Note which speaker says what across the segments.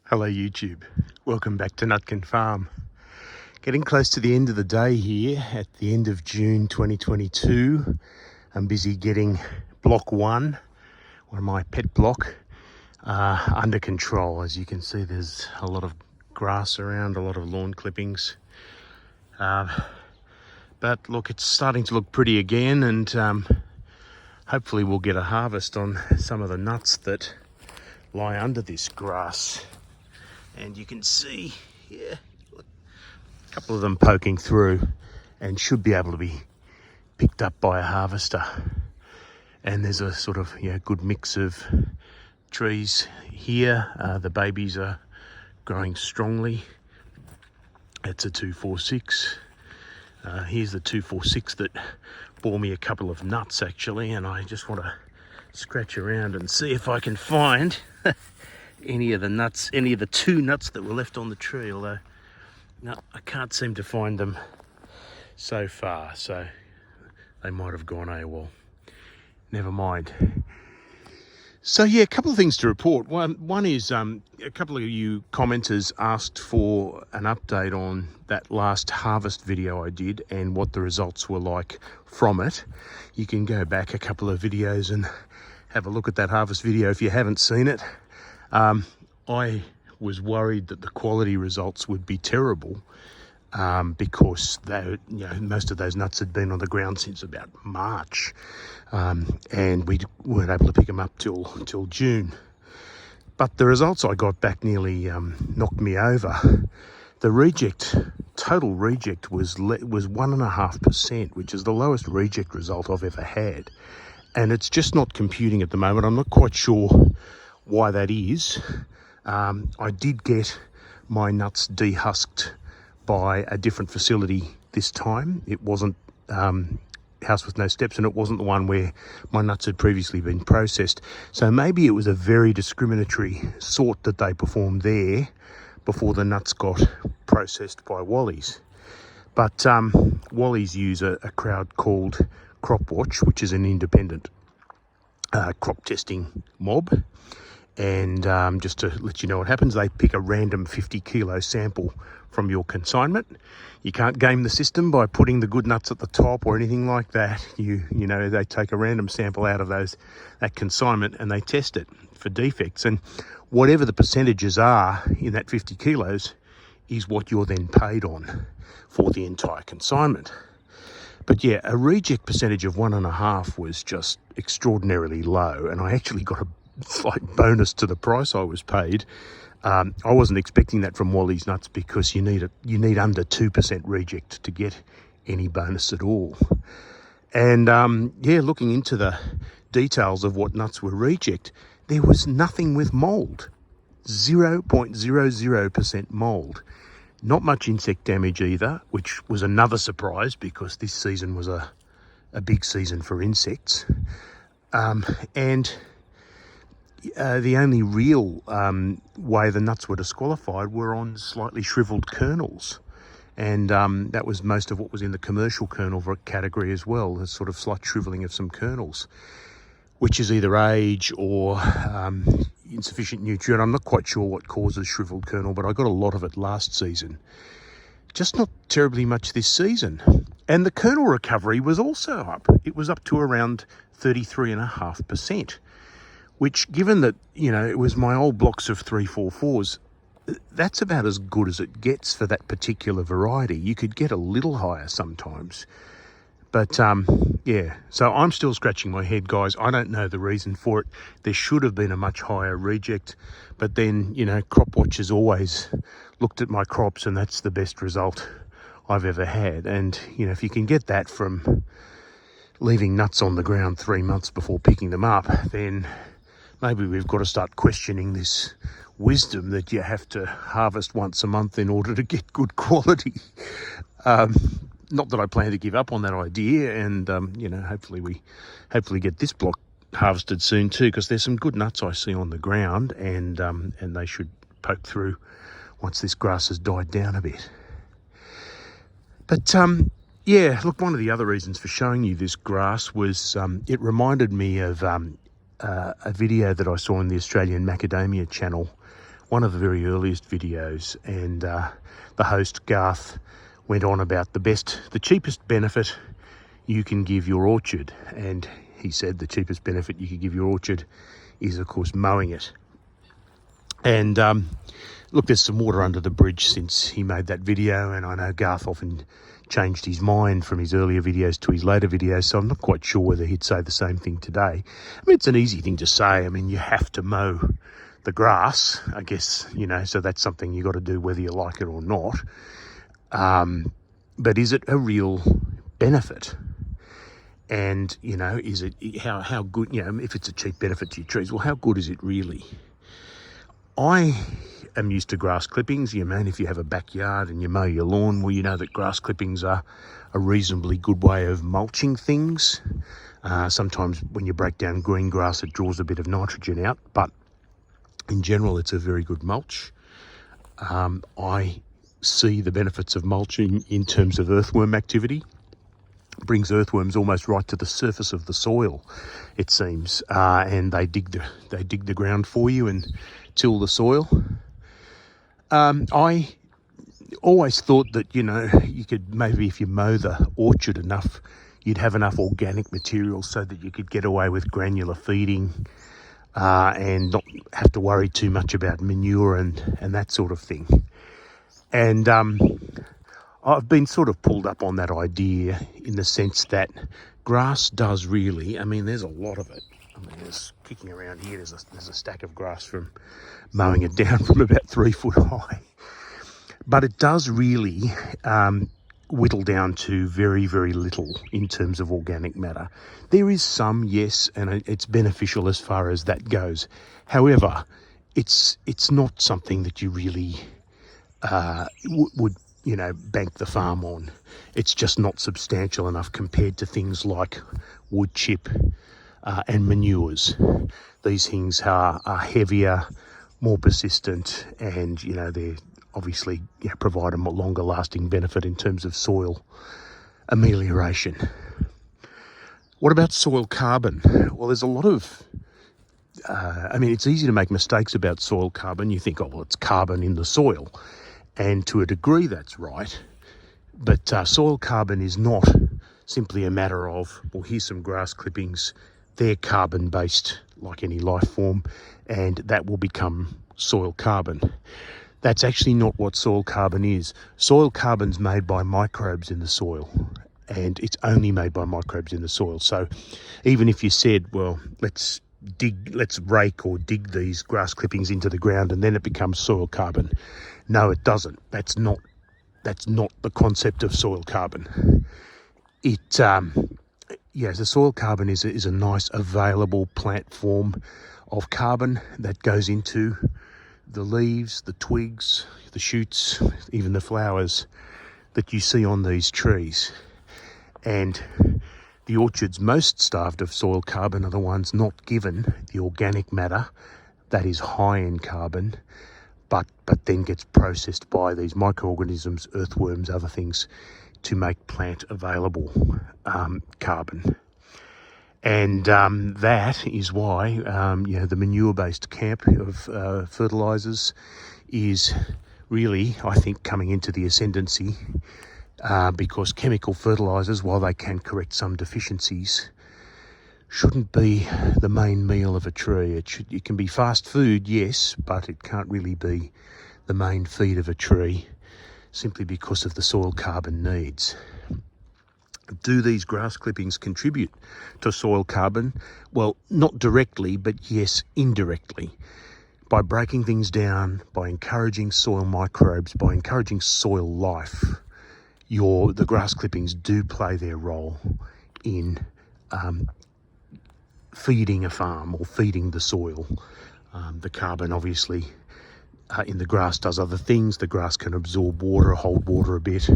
Speaker 1: Hello YouTube, welcome back to Nutkin Farm. Getting close to the end of the day here at the end of June 2022. I'm busy getting block one of my pet block, under control. As you can see, there's a lot of grass around, a lot of lawn clippings. But look, it's starting to look pretty again, and hopefully we'll get a harvest on some of the nuts that lie under this grass. And you can see here, a couple of them poking through and should be able to be picked up by a harvester. And there's a sort of good mix of trees here. The babies are growing strongly. It's a 246. Here's the 246 that bore me a couple of nuts actually, and I just want to scratch around and see if I can find any of the two nuts that were left on the tree, although no, I can't seem to find them so far, so they might have gone AWOL. Never mind. So yeah, a couple of things to report. One is a couple of you commenters asked for an update on that last harvest video I did and what the results were like from it. You can go back a couple of videos and have a look at that harvest video if you haven't seen it. I was worried that the quality results would be terrible because most of those nuts had been on the ground since about March, and we weren't able to pick them up till June. But the results I got back nearly knocked me over. The total reject was 1.5%, which is the lowest reject result I've ever had, and it's just not computing at the moment. I'm not quite sure why that is. I did get my nuts dehusked by a different facility this time. It wasn't House with No Steps, and it wasn't the one where my nuts had previously been processed. So maybe it was a very discriminatory sort that they performed there before the nuts got processed by Wally's. But Wally's use a crowd called Crop Watch, which is an independent crop testing mob. And just to let you know what happens, they pick a random 50 kilo sample from your consignment. You can't game the system by putting the good nuts at the top or anything like that. They take a random sample out of that consignment and they test it for defects. And whatever the percentages are in that 50 kilos is what you're then paid on for the entire consignment. But yeah, a reject percentage of 1.5 was just extraordinarily low, and I actually got a slight bonus to the price I was paid. I wasn't expecting that from Wally's nuts because you need under 2% reject to get any bonus at all. And looking into the details of what nuts were reject, there was nothing with mold. 0.00% mold. Not much insect damage either, which was another surprise because this season was a big season for insects. The only real way the nuts were disqualified were on slightly shriveled kernels, and that was most of what was in the commercial kernel category as well, the sort of slight shriveling of some kernels, which is either age or insufficient nutrient. I'm not quite sure what causes shriveled kernel, but I got a lot of it last season. Just not terribly much this season. And the kernel recovery was also up. It was up to around 33.5%. Which, given that, it was my old blocks of 344s, that's about as good as it gets for that particular variety. You could get a little higher sometimes. But, so I'm still scratching my head, guys. I don't know the reason for it. There should have been a much higher reject. But then, Crop Watch has always looked at my crops, and that's the best result I've ever had. And, if you can get that from leaving nuts on the ground 3 months before picking them up, then maybe we've got to start questioning this wisdom that you have to harvest once a month in order to get good quality. Not that I plan to give up on that idea, and hopefully get this block harvested soon too, because there's some good nuts I see on the ground, and they should poke through once this grass has died down a bit. But look, one of the other reasons for showing you this grass was it reminded me of a video that I saw on the Australian Macadamia channel one of the very earliest videos, and the host Garth went on about the cheapest benefit you can give your orchard, and he said the cheapest benefit you could give your orchard is, of course, mowing it. And look, there's some water under the bridge since he made that video, and I know Garth often changed his mind from his earlier videos to his later videos, so I'm not quite sure whether he'd say the same thing today. I mean, it's an easy thing to say. I mean, you have to mow the grass, I guess, so that's something you got to do whether you like it or not. But is it a real benefit? And, is it, how good, if it's a cheap benefit to your trees, well, how good is it really? I am used to grass clippings. If you have a backyard and you mow your lawn, well, you know that grass clippings are a reasonably good way of mulching things. Sometimes when you break down green grass, it draws a bit of nitrogen out, but in general, it's a very good mulch. I see the benefits of mulching in terms of earthworm activity. It brings earthworms almost right to the surface of the soil, it seems, and they dig the ground for you and till the soil. I always thought that you could maybe, if you mow the orchard enough, you'd have enough organic material so that you could get away with granular feeding and not have to worry too much about manure and that sort of thing. And I've been sort of pulled up on that idea in the sense that grass does really, there's a lot of it. There's kicking around here, there's a stack of grass from mowing it down from about 3 foot high. But it does really whittle down to very, very little in terms of organic matter. There is some, yes, and it's beneficial as far as that goes. However, it's not something that you really would bank the farm on. It's just not substantial enough compared to things like wood chip and manures. These things are heavier, more persistent, and they obviously provide a more longer lasting benefit in terms of soil amelioration. What about soil carbon? Well, there's a lot of it's easy to make mistakes about soil carbon. You think, it's carbon in the soil, and to a degree that's right, but soil carbon is not simply a matter of, well, here's some grass clippings, they're carbon based like any life form, and that will become soil carbon. That's actually not what soil carbon is. Soil carbon's made by microbes in the soil, and it's only made by microbes in the soil. So even if you said, well, let's rake or dig these grass clippings into the ground and then it becomes soil carbon, no, it doesn't. That's not the concept of soil carbon. The soil carbon is a nice available plant form of carbon that goes into the leaves, the twigs, the shoots, even the flowers that you see on these trees. And the orchards most starved of soil carbon are the ones not given the organic matter that is high in carbon, but then gets processed by these microorganisms, earthworms, other things, to make plant available carbon. And that is why the manure-based camp of fertilisers is really, I think, coming into the ascendancy because chemical fertilisers, while they can correct some deficiencies, shouldn't be the main meal of a tree. It can be fast food, yes, but it can't really be the main feed of a tree simply because of the soil carbon needs. Do these grass clippings contribute to soil carbon? Well, not directly, but yes, indirectly. By breaking things down, by encouraging soil microbes, by encouraging soil life, the grass clippings do play their role in feeding a farm or feeding the soil. The carbon, obviously, in the grass does other things. The grass can absorb water, hold water a bit.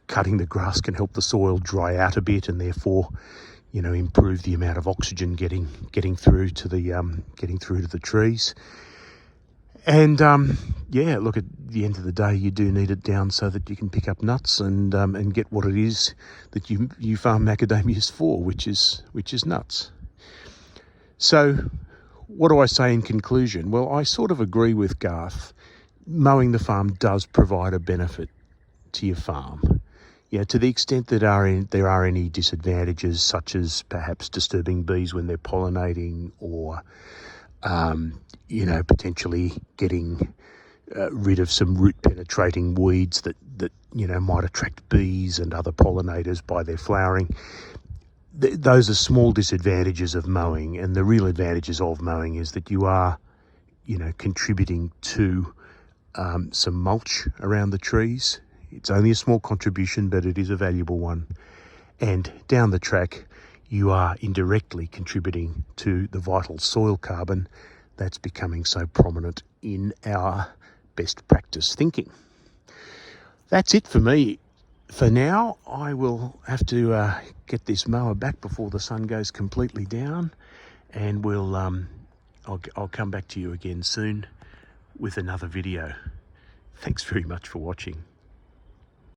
Speaker 1: Cutting the grass can help the soil dry out a bit, and therefore, improve the amount of oxygen getting through to the trees. And look, at the end of the day, you do need it down so that you can pick up nuts and get what it is that you farm macadamias for, which is nuts. So, what do I say in conclusion? Well, I sort of agree with Garth. Mowing the farm does provide a benefit to your farm. Yeah, to the extent that there are any disadvantages, such as perhaps disturbing bees when they're pollinating, or potentially getting rid of some root penetrating weeds that might attract bees and other pollinators by their flowering. Those are small disadvantages of mowing, and the real advantages of mowing is that you are contributing to some mulch around the trees. It's only a small contribution, but it is a valuable one. And down the track, you are indirectly contributing to the vital soil carbon that's becoming so prominent in our best practice thinking. That's it for me. For now, I will have to get this mower back before the sun goes completely down, and I'll come back to you again soon with another video. Thanks very much for watching.